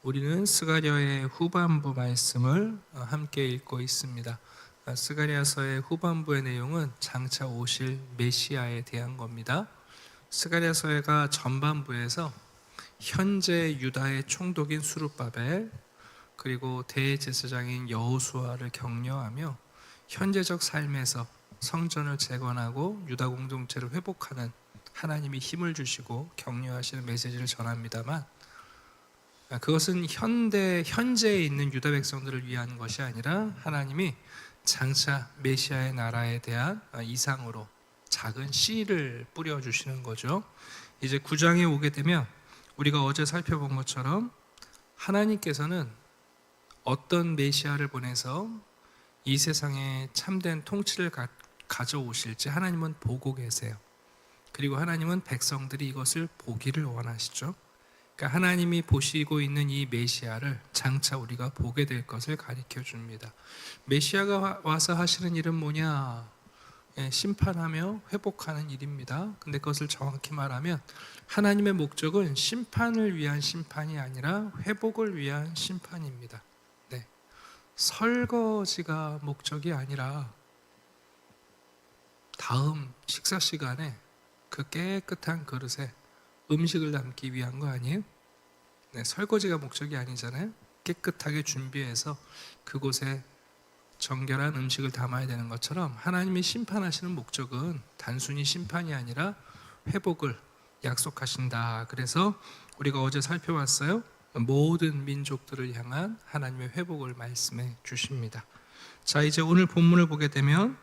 우리는 스가랴의 후반부 말씀을 함께 읽고 있습니다. 스가랴서의 후반부의 내용은 장차 오실 메시아에 대한 겁니다. 스가랴서가 전반부에서 현재 유다의 총독인 수룹바벨 그리고 대제사장인 여호수아를 격려하며 현재적 삶에서 성전을 재건하고 유다 공동체를 회복하는 하나님이 힘을 주시고 격려하시는 메시지를 전합니다만, 그것은 현재에 있는 유다 백성들을 위한 것이 아니라 하나님이 장차 메시아의 나라에 대한 이상으로 작은 씨를 뿌려주시는 거죠. 이제 9장에 오게 되면 우리가 어제 살펴본 것처럼 하나님께서는 어떤 메시아를 보내서 이 세상에 참된 통치를 가져오실지 하나님은 보고 계세요. 그리고 하나님은 백성들이 이것을 보기를 원하시죠. 그러니까 하나님이 보시고 있는 이 메시아를 장차 우리가 보게 될 것을 가르쳐 줍니다. 메시아가 와서 하시는 일은 뭐냐? 심판하며 회복하는 일입니다. 근데 그것을 정확히 말하면 하나님의 목적은 심판을 위한 심판이 아니라 회복을 위한 심판입니다. 네. 설거지가 목적이 아니라 다음 식사 시간에 그 깨끗한 그릇에 음식을 담기 위한 거 아니에요? 네, 설거지가 목적이 아니잖아요. 깨끗하게 준비해서 그곳에 정결한 음식을 담아야 되는 것처럼 하나님이 심판하시는 목적은 단순히 심판이 아니라 회복을 약속하신다. 그래서 우리가 어제 살펴봤어요. 모든 민족들을 향한 하나님의 회복을 말씀해 주십니다. 자, 이제 오늘 본문을 보게 되면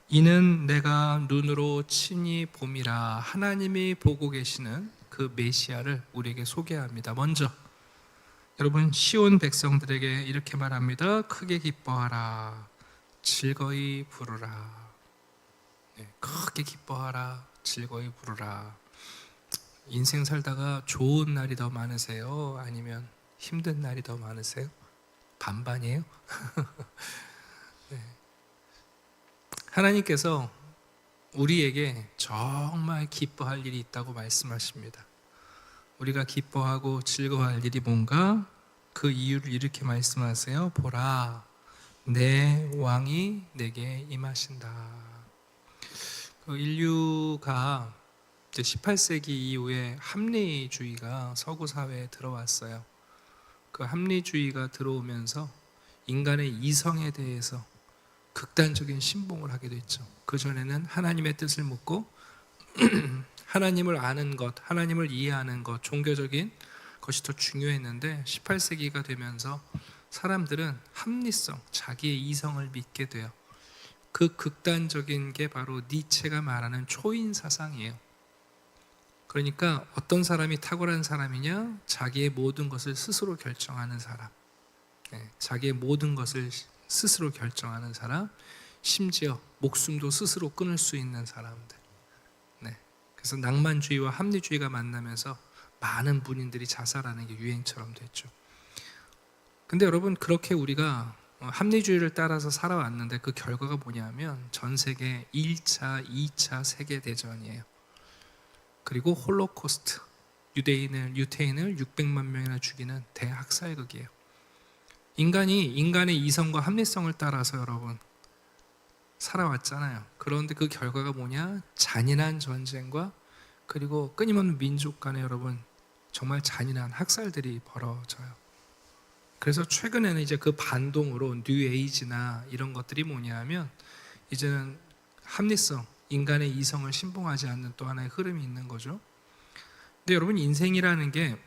이는 내가 눈으로 친히 봄이라, 하나님이 보고 계시는 그 메시아를 우리에게 소개합니다. 먼저 여러분, 시온 백성들에게 이렇게 말합니다. 크게 기뻐하라, 즐거이 부르라. 크게 기뻐하라, 즐거이 부르라. 인생 살다가 좋은 날이 더 많으세요? 아니면 힘든 날이 더 많으세요? 반반이에요? 하나님께서 우리에게 정말 기뻐할 일이 있다고 말씀하십니다. 우리가 기뻐하고 즐거워할 일이 뭔가? 그 이유를 이렇게 말씀하세요. 보라, 내 왕이 내게 임하신다. 그 인류가 이제 18세기 이후에 합리주의가 서구 사회에 들어왔어요. 그 합리주의가 들어오면서 인간의 이성에 대해서 극단적인 신봉을 하게 됐죠. 그전에는 하나님의 뜻을 묻고 하나님을 아는 것, 하나님을 이해하는 것, 종교적인 것이 더 중요했는데 18세기가 되면서 사람들은 합리성, 자기의 이성을 믿게 돼요. 그 극단적인 게 바로 니체가 말하는 초인 사상이에요. 그러니까 어떤 사람이 탁월한 사람이냐? 자기의 모든 것을 스스로 결정하는 사람. 자기의 모든 것을 스스로 결정하는 사람, 심지어 목숨도 스스로 끊을 수 있는 사람들. 그래서 낭만주의와 합리주의가 만나면서 많은 군인들이 자살하는 게 유행처럼 됐죠. 근데 여러분, 그렇게 우리가 합리주의를 따라서 살아왔는데 그 결과가 뭐냐면 전 세계 1차, 2차 세계대전이에요. 그리고 홀로코스트, 유태인을 600만 명이나 죽이는 대학살극이에요. 인간이 인간의 이성과 합리성을 따라서 여러분 살아왔잖아요. 그런데 그 결과가 뭐냐? 잔인한 전쟁과 그리고 끊임없는 민족 간에 여러분 정말 잔인한 학살들이 벌어져요. 그래서 최근에는 이제 그 반동으로 뉴에이지나 이런 것들이 뭐냐면 이제는 합리성, 인간의 이성을 신봉하지 않는 또 하나의 흐름이 있는 거죠. 근데 여러분, 인생이라는 게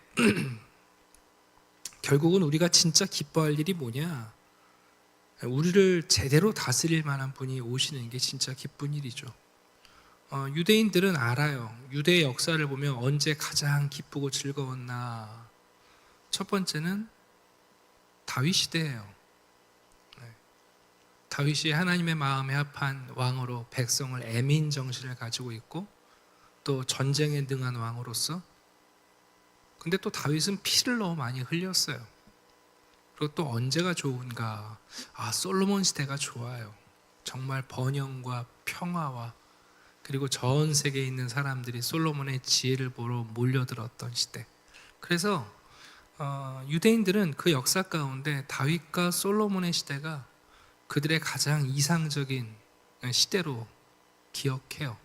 결국은 우리가 진짜 기뻐할 일이 뭐냐? 우리를 제대로 다스릴 만한 분이 오시는 게 진짜 기쁜 일이죠. 유대인들은 알아요. 유대의 역사를 보면 언제 가장 기쁘고 즐거웠나? 첫 번째는 다윗 시대예요. 다윗이 하나님의 마음에 합한 왕으로 백성을 애민 정신을 가지고 있고 또 전쟁에 능한 왕으로서, 근데 또 다윗은 피를 너무 많이 흘렸어요. 그리고 또 언제가 좋은가? 솔로몬 시대가 좋아요. 정말 번영과 평화와 그리고 전 세계에 있는 사람들이 솔로몬의 지혜를 보러 몰려들었던 시대. 그래서 유대인들은 그 역사 가운데 다윗과 솔로몬의 시대가 그들의 가장 이상적인 시대로 기억해요.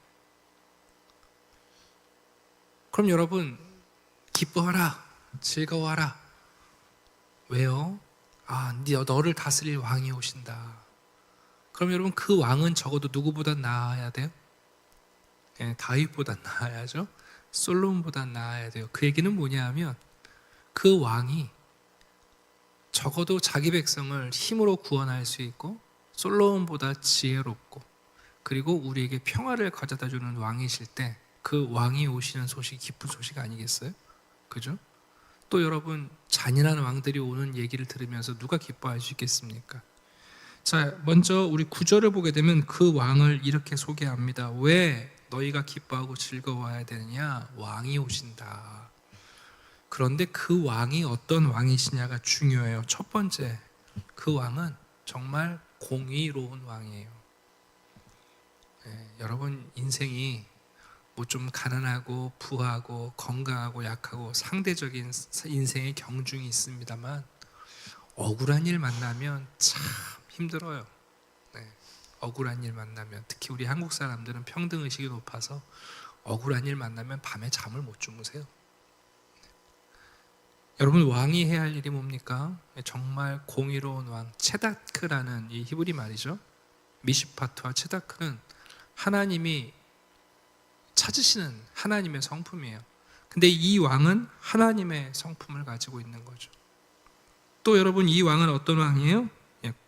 그럼 여러분 기뻐하라, 즐거워하라. 왜요? 너를 다스릴 왕이 오신다. 그럼 여러분 그 왕은 적어도 누구보다 나아야 돼요? 다윗보다 나아야죠. 솔로몬보다 나아야 돼요. 그 얘기는 뭐냐 하면 그 왕이 적어도 자기 백성을 힘으로 구원할 수 있고 솔로몬보다 지혜롭고 그리고 우리에게 평화를 가져다 주는 왕이실 때 그 왕이 오시는 소식이 기쁜 소식 아니겠어요? 그죠? 또 여러분 잔인한 왕들이 오는 얘기를 들으면서 누가 기뻐할 수 있겠습니까? 자, 먼저 우리 9절을 보게 되면 그 왕을 이렇게 소개합니다. 왜 너희가 기뻐하고 즐거워해야 되느냐? 왕이 오신다. 그런데 그 왕이 어떤 왕이시냐가 중요해요. 첫 번째, 그 왕은 정말 공의로운 왕이에요. 여러분 인생이 뭐 좀 가난하고 부하고 건강하고 약하고 상대적인 인생의 경중이 있습니다만 억울한 일 만나면 참 힘들어요. 억울한 일 만나면 특히 우리 한국 사람들은 평등의식이 높아서 억울한 일 만나면 밤에 잠을 못 주무세요. 여러분 왕이 해야 할 일이 뭡니까? 정말 공의로운 왕 체다크라는 이 히브리 말이죠. 미시파트와 체다크는 하나님이 찾으시는 하나님의 성품이에요. 근데 이 왕은 하나님의 성품을 가지고 있는 거죠. 또 여러분 이 왕은 어떤 왕이에요?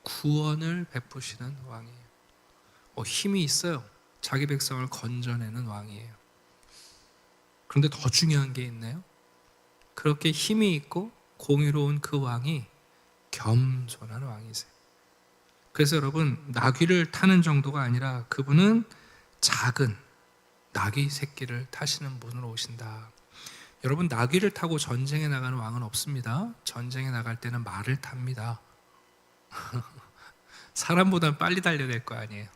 구원을 베푸시는 왕이에요. 힘이 있어요. 자기 백성을 건져내는 왕이에요. 그런데 더 중요한 게 있나요? 그렇게 힘이 있고 공의로운 그 왕이 겸손한 왕이세요. 그래서 여러분 나귀를 타는 정도가 아니라 그분은 작은 나귀 새끼를 타시는 분으로 오신다. 여러분 나귀를 타고 전쟁에 나가는 왕은 없습니다. 전쟁에 나갈 때는 말을 탑니다. 사람보다 빨리 달려야 될 거 아니에요.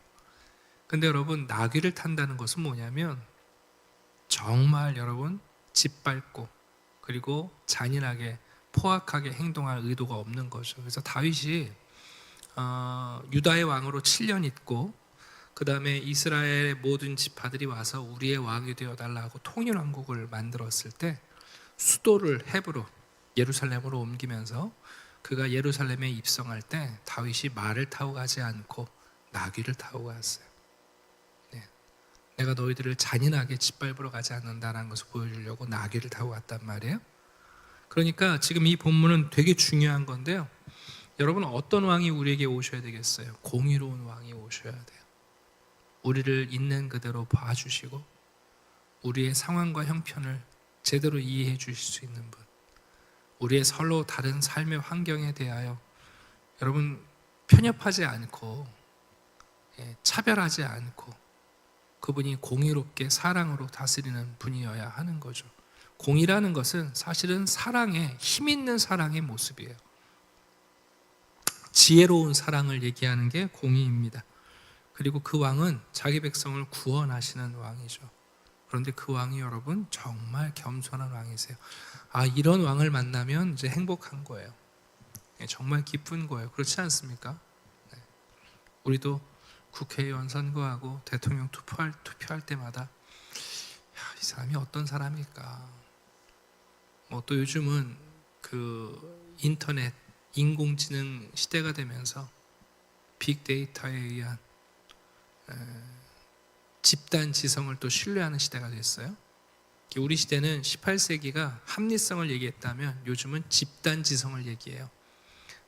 근데 여러분 나귀를 탄다는 것은 뭐냐면 정말 여러분 짓밟고 그리고 잔인하게 포악하게 행동할 의도가 없는 거죠. 그래서 다윗이 유다의 왕으로 7년 있고 그 다음에 이스라엘의 모든 지파들이 와서 우리의 왕이 되어달라고 통일왕국을 만들었을 때 수도를 헤브론 예루살렘으로 옮기면서 그가 예루살렘에 입성할 때 다윗이 말을 타고 가지 않고 나귀를 타고 갔어요. 내가 너희들을 잔인하게 짓밟으러 가지 않는다는 것을 보여주려고 나귀를 타고 갔단 말이에요. 그러니까 지금 이 본문은 되게 중요한 건데요. 여러분 어떤 왕이 우리에게 오셔야 되겠어요? 공의로운 왕이 오셔야 돼요. 우리를 있는 그대로 봐주시고 우리의 상황과 형편을 제대로 이해해 주실 수 있는 분, 우리의 서로 다른 삶의 환경에 대하여 여러분 편협하지 않고 차별하지 않고 그분이 공의롭게 사랑으로 다스리는 분이어야 하는 거죠. 공의라는 것은 사실은 사랑의 힘 있는 사랑의 모습이에요. 지혜로운 사랑을 얘기하는 게 공의입니다. 그리고 그 왕은 자기 백성을 구원하시는 왕이죠. 그런데 그 왕이 여러분 정말 겸손한 왕이세요. 이런 왕을 만나면 이제 행복한 거예요. 정말 기쁜 거예요. 그렇지 않습니까? 우리도 국회의원 선거하고 대통령 투표할 때마다 이 사람이 어떤 사람일까? 또 요즘은 그 인터넷 인공지능 시대가 되면서 빅데이터에 의한 집단 지성을 또 신뢰하는 시대가 됐어요. 우리 시대는 18세기가 합리성을 얘기했다면 요즘은 집단 지성을 얘기해요.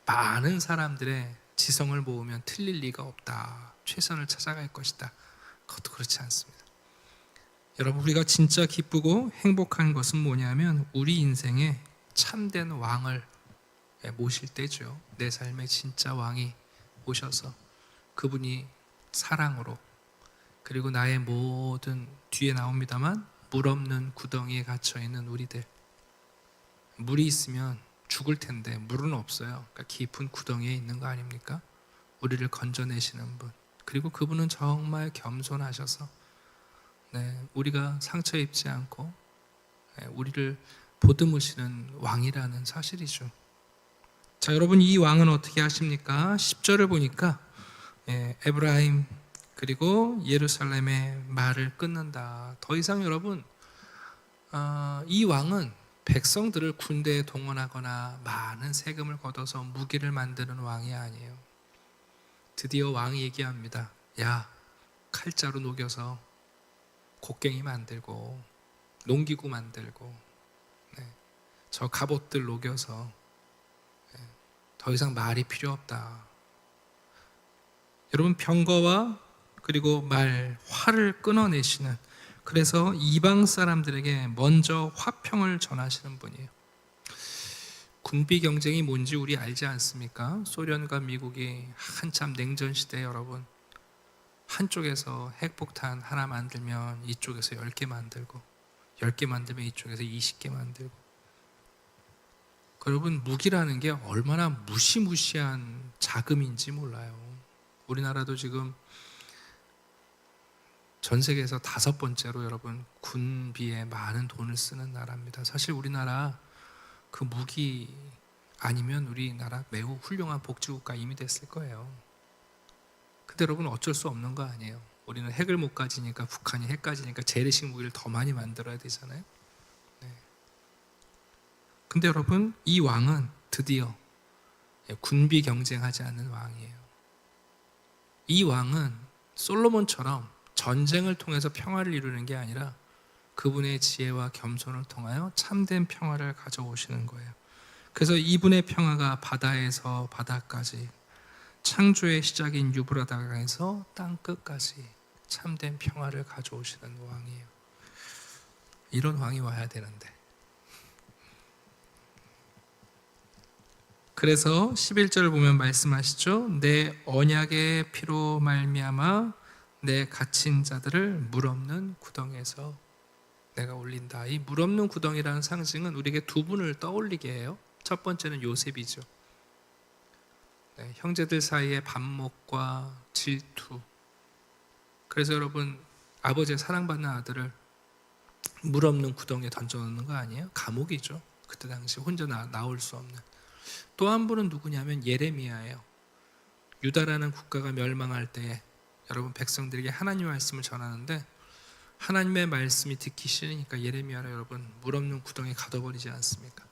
많은 사람들의 지성을 모으면 틀릴 리가 없다. 최선을 찾아갈 것이다. 그것도 그렇지 않습니다. 여러분 우리가 진짜 기쁘고 행복한 것은 뭐냐면 우리 인생에 참된 왕을 모실 때죠. 내 삶에 진짜 왕이 오셔서 그분이 사랑으로 그리고 나의 모든 뒤에 나옵니다만 물 없는 구덩이에 갇혀있는 우리들, 물이 있으면 죽을 텐데 물은 없어요. 그러니까 깊은 구덩이에 있는 거 아닙니까? 우리를 건져내시는 분, 그리고 그분은 정말 겸손하셔서 우리가 상처 입지 않고 우리를 보듬으시는 왕이라는 사실이죠. 자, 여러분, 이 왕은 어떻게 하십니까? 10절을 보니까 에브라임 그리고 예루살렘의 말을 끊는다. 더 이상 여러분, 이 왕은 백성들을 군대에 동원하거나 많은 세금을 걷어서 무기를 만드는 왕이 아니에요. 드디어 왕이 얘기합니다. 야, 칼자루 녹여서 곡괭이 만들고 농기구 만들고 저 갑옷들 녹여서 더 이상 말이 필요 없다. 여러분, 병거와 그리고 말, 활을 끊어내시는, 그래서 이방 사람들에게 먼저 화평을 전하시는 분이에요. 군비 경쟁이 뭔지 우리 알지 않습니까? 소련과 미국이 한참 냉전 시대에 여러분, 한쪽에서 핵폭탄 하나 만들면 이쪽에서 10개 만들고 10개 만들면 이쪽에서 20개 만들고. 여러분, 무기라는 게 얼마나 무시무시한 자금인지 몰라요. 우리나라도 지금 전 세계에서 5번째로 여러분 군비에 많은 돈을 쓰는 나라입니다. 사실 우리나라 그 무기 아니면 우리나라 매우 훌륭한 복지국가 이미 됐을 거예요. 근데 여러분, 어쩔 수 없는 거 아니에요. 우리는 핵을 못 가지니까, 북한이 핵 가지니까 재래식 무기를 더 많이 만들어야 되잖아요. 근데 여러분, 이 왕은 드디어 군비 경쟁하지 않는 왕이에요. 이 왕은 솔로몬처럼 전쟁을 통해서 평화를 이루는 게 아니라 그분의 지혜와 겸손을 통하여 참된 평화를 가져오시는 거예요. 그래서 이분의 평화가 바다에서 바다까지, 창조의 시작인 유브라다강에서 땅 끝까지 참된 평화를 가져오시는 왕이에요. 이런 왕이 와야 되는데. 그래서 11절을 보면 말씀하시죠. 내 언약의 피로 말미암아 내 갇힌 자들을 물 없는 구덩이에서 내가 올린다. 이 물 없는 구덩이라는 상징은 우리에게 두 분을 떠올리게 해요. 첫 번째는 요셉이죠. 형제들 사이의 반목과 질투. 그래서 여러분, 아버지의 사랑받는 아들을 물 없는 구덩이에 던져놓는 거 아니에요? 감옥이죠. 그때 당시 혼자 나올 수 없는. 또 한 분은 누구냐면 예레미야예요. 유다라는 국가가 멸망할 때에 여러분, 백성들에게 하나님의 말씀을 전하는데 하나님의 말씀이 듣기 싫으니까 예레미야를 여러분 물 없는 구덩이에 가둬버리지 않습니까?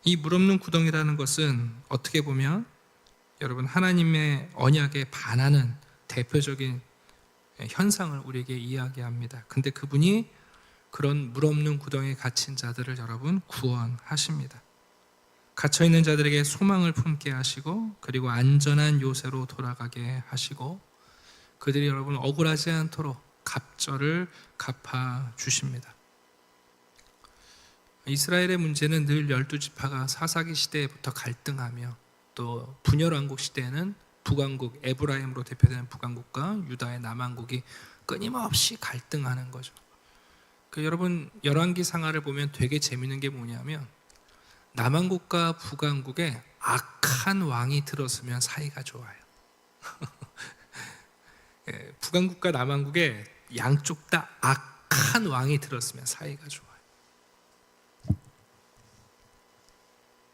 이 물 없는 구덩이라는 것은 어떻게 보면 여러분 하나님의 언약에 반하는 대표적인 현상을 우리에게 이야기합니다. 근데 그분이 그런 물 없는 구덩이에 갇힌 자들을 여러분 구원하십니다. 갇혀있는 자들에게 소망을 품게 하시고, 그리고 안전한 요새로 돌아가게 하시고, 그들이 여러분 억울하지 않도록 갑절을 갚아주십니다. 이스라엘의 문제는 늘 12지파가 사사기 시대부터 갈등하며, 또 분열왕국 시대에는 북왕국, 에브라임으로 대표되는 북왕국과 유다의 남왕국이 끊임없이 갈등하는 거죠. 여러분, 열왕기 상하를 보면 되게 재밌는 게 뭐냐면, 남왕국과 북왕국에 악한 왕이 들었으면 사이가 좋아요. 북왕국과 남왕국에 양쪽 다 악한 왕이 들었으면 사이가 좋아요.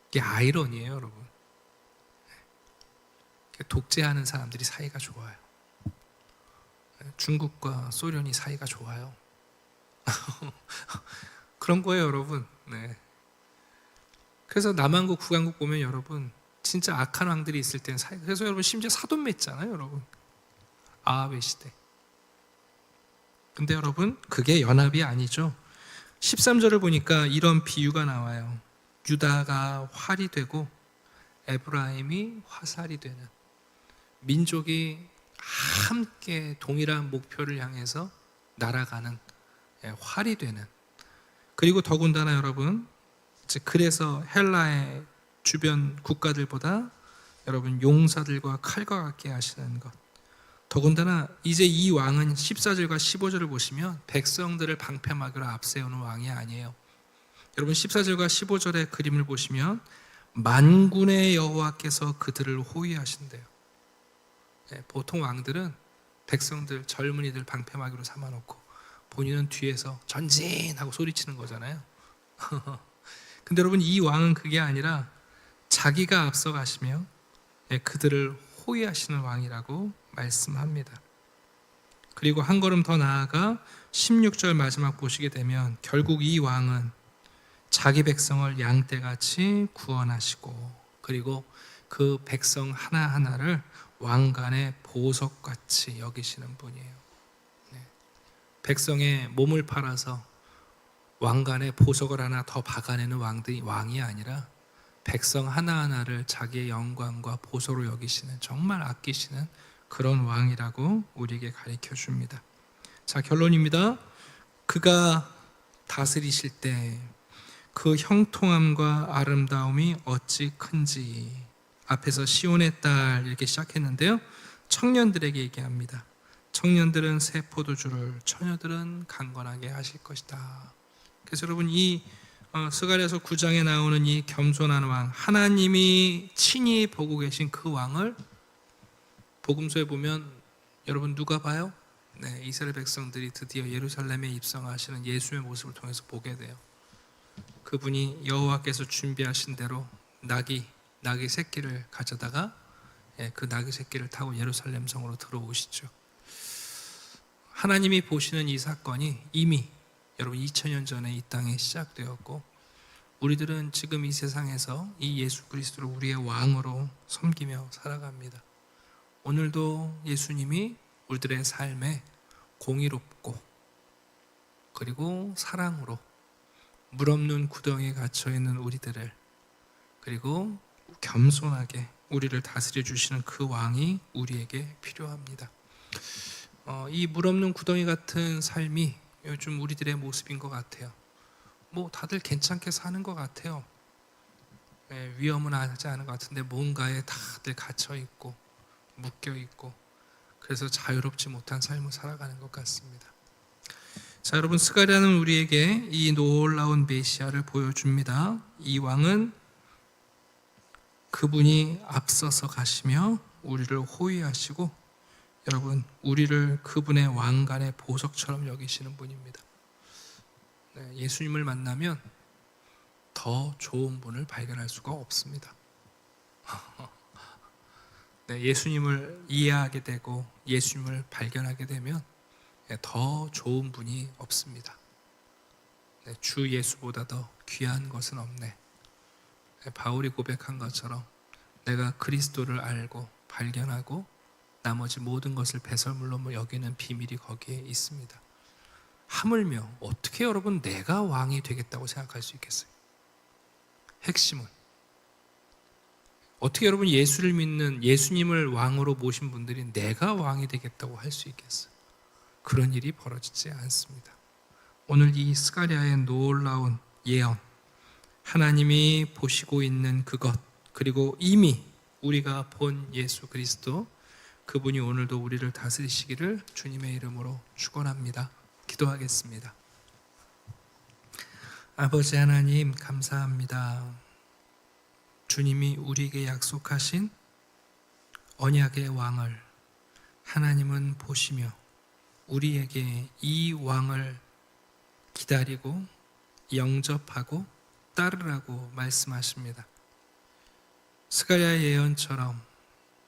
이게 아이러니예요, 여러분. 독재하는 사람들이 사이가 좋아요. 중국과 소련이 사이가 좋아요. 그런 거예요, 여러분. 네. 그래서 남왕국, 북왕국 보면 여러분 진짜 악한 왕들이 있을 때는 사이. 그래서 여러분 심지어 사돈 맺잖아요, 여러분. 아합의 시대. 근데 여러분 그게 연합이 아니죠. 13절을 보니까 이런 비유가 나와요. 유다가 활이 되고 에브라임이 화살이 되는, 민족이 함께 동일한 목표를 향해서 날아가는 활이 되는. 그리고 더군다나 여러분, 그래서 헬라의 주변 국가들보다 여러분 용사들과 칼과 같게 하시는 것. 더군다나 이제 이 왕은 14절과 15절을 보시면 백성들을 방패막으로 앞세우는 왕이 아니에요. 여러분 14절과 15절의 그림을 보시면 만군의 여호와께서 그들을 호위하신대요. 보통 왕들은 백성들, 젊은이들 방패막이로 삼아놓고 본인은 뒤에서 전진하고 소리치는 거잖아요. 근데 여러분, 이 왕은 그게 아니라 자기가 앞서가시며 그들을 호위하시는 왕이라고 말씀합니다. 그리고 한 걸음 더 나아가 16절 마지막 보시게 되면 결국 이 왕은 자기 백성을 양떼같이 구원하시고, 그리고 그 백성 하나하나를 왕관의 보석같이 여기시는 분이에요. 백성의 몸을 팔아서 왕관의 보석을 하나 더 박아내는 왕이 아니라 백성 하나하나를 자기의 영광과 보석으로 여기시는, 정말 아끼시는 그런 왕이라고 우리에게 가르쳐 줍니다. 자, 결론입니다. 그가 다스리실 때 그 형통함과 아름다움이 어찌 큰지. 앞에서 시온의 딸 이렇게 시작했는데요, 청년들에게 얘기합니다. 청년들은 새 포도주를, 처녀들은 강건하게 하실 것이다. 그래서 여러분, 이 스가랴서 9장에 나오는 이 겸손한 왕, 하나님이 친히 보고 계신 그 왕을 복음서에 보면 여러분 누가 봐요? 이스라엘 백성들이 드디어 예루살렘에 입성하시는 예수의 모습을 통해서 보게 돼요. 그분이 여호와께서 준비하신 대로 나귀 새끼를 가져다가 그 나귀 새끼를 타고 예루살렘 성으로 들어오시죠. 하나님이 보시는 이 사건이 이미 여러분 2000년 전에 이 땅에 시작되었고, 우리들은 지금 이 세상에서 이 예수 그리스도를 우리의 왕으로 섬기며 살아갑니다. 오늘도 예수님이 우리들의 삶에 공의롭고 그리고 사랑으로 물 없는 구덩이에 갇혀있는 우리들을, 그리고 겸손하게 우리를 다스려 주시는 그 왕이 우리에게 필요합니다. 이 물 없는 구덩이 같은 삶이 요즘 우리들의 모습인 것 같아요. 뭐 다들 괜찮게 사는 것 같아요. 위험은 하지 않은 것 같은데 뭔가에 다들 갇혀있고 묶여있고, 그래서 자유롭지 못한 삶을 살아가는 것 같습니다. 자, 여러분, 스가랴는 우리에게 이 놀라운 메시아를 보여줍니다. 이 왕은 그분이 앞서서 가시며 우리를 호위하시고, 여러분, 우리를 그분의 왕관의 보석처럼 여기시는 분입니다. 예수님을 만나면 더 좋은 분을 발견할 수가 없습니다. 예수님을 이해하게 되고 예수님을 발견하게 되면 더 좋은 분이 없습니다. 주 예수보다 더 귀한 것은 없네. 바울이 고백한 것처럼 내가 그리스도를 알고 발견하고 나머지 모든 것을 배설물로 여기는 비밀이 거기에 있습니다. 하물며 어떻게 여러분 내가 왕이 되겠다고 생각할 수 있겠어요? 핵심은 어떻게 여러분 예수를 믿는, 예수님을 왕으로 모신 분들이 내가 왕이 되겠다고 할 수 있겠어요? 그런 일이 벌어지지 않습니다. 오늘 이 스가랴의 놀라운 예언, 하나님이 보시고 있는 그것, 그리고 이미 우리가 본 예수 그리스도, 그분이 오늘도 우리를 다스리시기를 주님의 이름으로 축원합니다. 기도하겠습니다. 아버지 하나님, 감사합니다. 주님이 우리에게 약속하신 언약의 왕을 하나님은 보시며 우리에게 이 왕을 기다리고 영접하고 따르라고 말씀하십니다. 스가랴의 예언처럼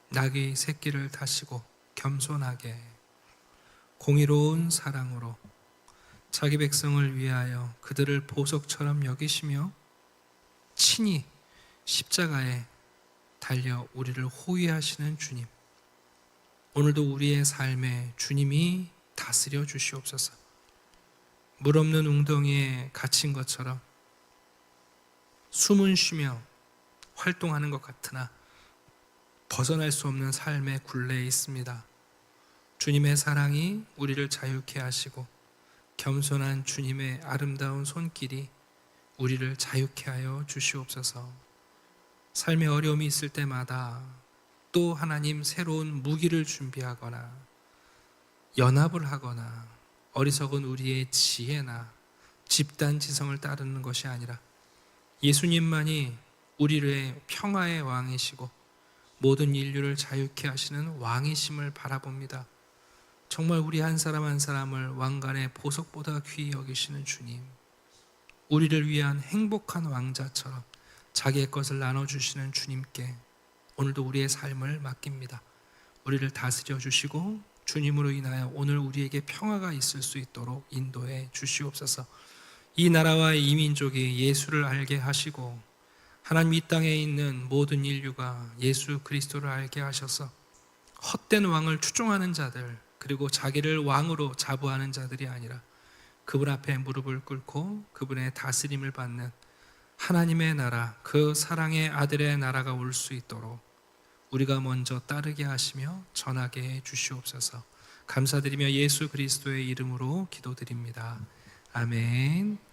나귀 새끼를 타시고 겸손하게 공의로운 사랑으로 자기 백성을 위하여 그들을 보석처럼 여기시며 친히 십자가에 달려 우리를 호위하시는 주님, 오늘도 우리의 삶에 주님이 다스려 주시옵소서. 물 없는 웅덩이에 갇힌 것처럼 숨은 쉬며 활동하는 것 같으나 벗어날 수 없는 삶의 굴레에 있습니다. 주님의 사랑이 우리를 자유케 하시고 겸손한 주님의 아름다운 손길이 우리를 자유케 하여 주시옵소서. 삶의 어려움이 있을 때마다 또 하나님 새로운 무기를 준비하거나 연합을 하거나 어리석은 우리의 지혜나 집단지성을 따르는 것이 아니라 예수님만이 우리의 평화의 왕이시고 모든 인류를 자유케 하시는 왕이심을 바라봅니다. 정말 우리 한 사람 한 사람을 왕관의 보석보다 귀히 여기시는 주님, 우리를 위한 행복한 왕자처럼 자기의 것을 나눠주시는 주님께 오늘도 우리의 삶을 맡깁니다. 우리를 다스려 주시고 주님으로 인하여 오늘 우리에게 평화가 있을 수 있도록 인도해 주시옵소서. 이 나라와 이 민족이 예수를 알게 하시고 하나님 이 땅에 있는 모든 인류가 예수 그리스도를 알게 하셔서 헛된 왕을 추종하는 자들, 그리고 자기를 왕으로 자부하는 자들이 아니라 그분 앞에 무릎을 꿇고 그분의 다스림을 받는 하나님의 나라, 그 사랑의 아들의 나라가 올 수 있도록 우리가 먼저 따르게 하시며 전하게 해 주시옵소서. 감사드리며 예수 그리스도의 이름으로 기도드립니다. 아멘.